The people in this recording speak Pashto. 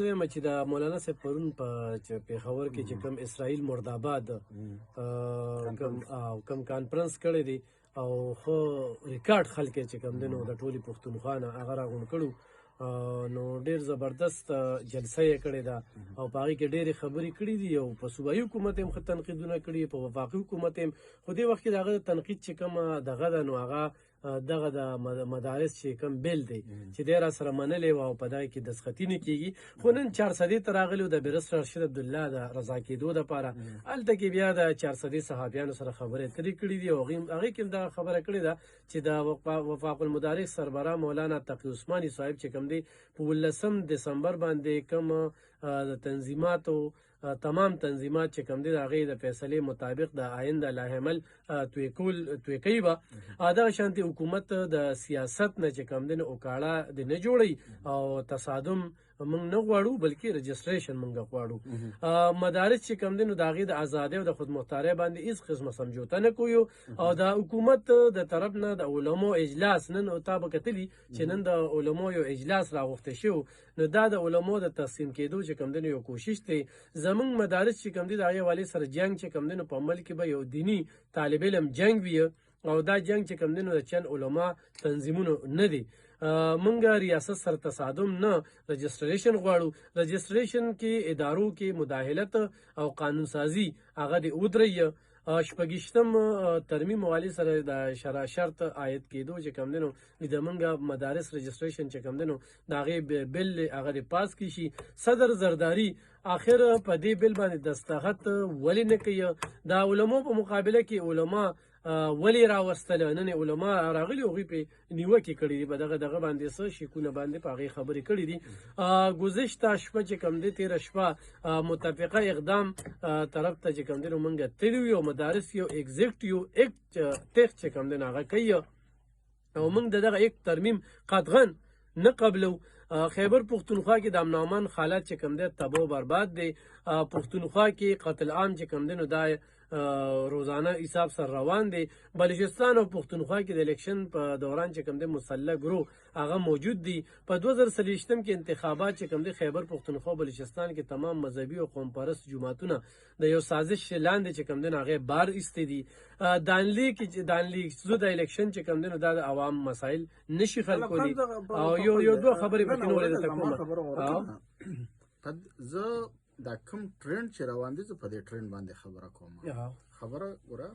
وایم چې د مولانا صاحب پرون په پېښور کې چې کوم اسرائیل مرداباد کوم کانفرنس کړی دی او خو ریکارډ خلک چې کوم دی نو د ټولي پښتونخوا نه هغه راغونډ کړو نو ډیر زبردست جلسه یې کړې ده او په هغې کې ډېرې خبرې کړي دي او په صوبایي حکومت هم ښه تنقیدونه کړي په وفاقي حکومت هم خو دې وخت کې د هغه د تنقید چې کومه دغه ده نو هغه دغه د مدارس چې کوم بیل دی چې دی را سره منلی و او په دغه کې دستخطي نه کېږي خو نن 400 ته راغلي و د بیرسټر رشید عبدالله د رضا کېدو دپاره هلته کې بیا د 400 صحابیانو سره خبرې اترې کړي دي او هغې کې هم دغه خبره کړې ده چې د وفاق المدارس سربراه مولانا تقي عثماني صاحب چې کوم دی په 18 دسمبر باندې کوم د تنظیماتو تمام تنظیمات چې کوم دي د هغې د فیصلې مطابق د آئین د لایحه عمل توی کوي به دغه شانتې حکومت د سیاست نه چې کوم دی نو اوکاړه د نه جوړوي او تصادم موږ نه غواړو بلکې رجسټریشن موږ غواړو مدارس چې کوم دی نو د هغې د ازادۍ او د خودمختارۍ باندې هېڅ قسمه سمجوته نه کوو او د حکومت د طرف نه د علماو اجلاس نن تا به کتلي چې نن د علماو یو اجلاس راغوښتی شو نو دا د علماو د تقسیم کېدو چې کوم دی نو یو کوشش دی زموږ مدارس چې کوم دی د هغې حوالې سره جنګ چې کوم دی نو په عمل کې به یو دیني طالب علم جنګ وي او دا جنګ چې کوم دی نو د چند علما تنظیمونو نه دی مونږ ریاست سره تصادم نه رجسټریشن غواړو رجسټریشن کې ادارو کې مداخلت او قانون سازي هغه د ودرې شپږیشتم ترمیم والی سره د شرط عاید کېدو چې کوم دی نو زمونږ مدارس رجسټریشن چې کوم دی نو د هغې بل هغه د پاس کړي شي صدر زرداري آخر په دې بل باندې دستخط ولې نه کوي د علماو په مقابله کې علما ولې راوستل نن علما راغلي هغوی پې نیوکې کړي دي په دغه باندې څه شکونه باندې په هغې خبرې کړي دي ګذشته شپه چې کوم دی تېره شپه متفقه اقدام طرف ته چې کوم دی نو موږ تللي وي او مدارس یو ایګزیکټیو ایکټ تیغ چې کوم دی نو هغه کوي او موږ د دغه ایکټ ترمیم قطعا نه قبلو خیبر پښتونخوا کې د امن امان حالات چې کوم دی تباه و برباد دی پښتونخوا کې قتل عام چې کوم دی نو دا روزانه حساب سره روان دی بلوچستان او پښتونخوا کې د الیکشن په دوران چې کوم دی مسلح ګروه هغه موجود دی په 2023 کې انتخابات چې کوم دی خیبر پښتونخوا بلوچستان کې تمام مذهبي او قوم پرست جماعتونه د یو سازش لاندې چې کوم دی هغه بار ایستې دي دانلی زو د الیکشن چې کوم دی نو دا د عوام مسایل نشي حل کولی او یو دوه خبرې پکې نو ولې تکوم زه دا کوم ټرند چې روان دي زه په دې ټرند باندې خبره کوم خبره ګوره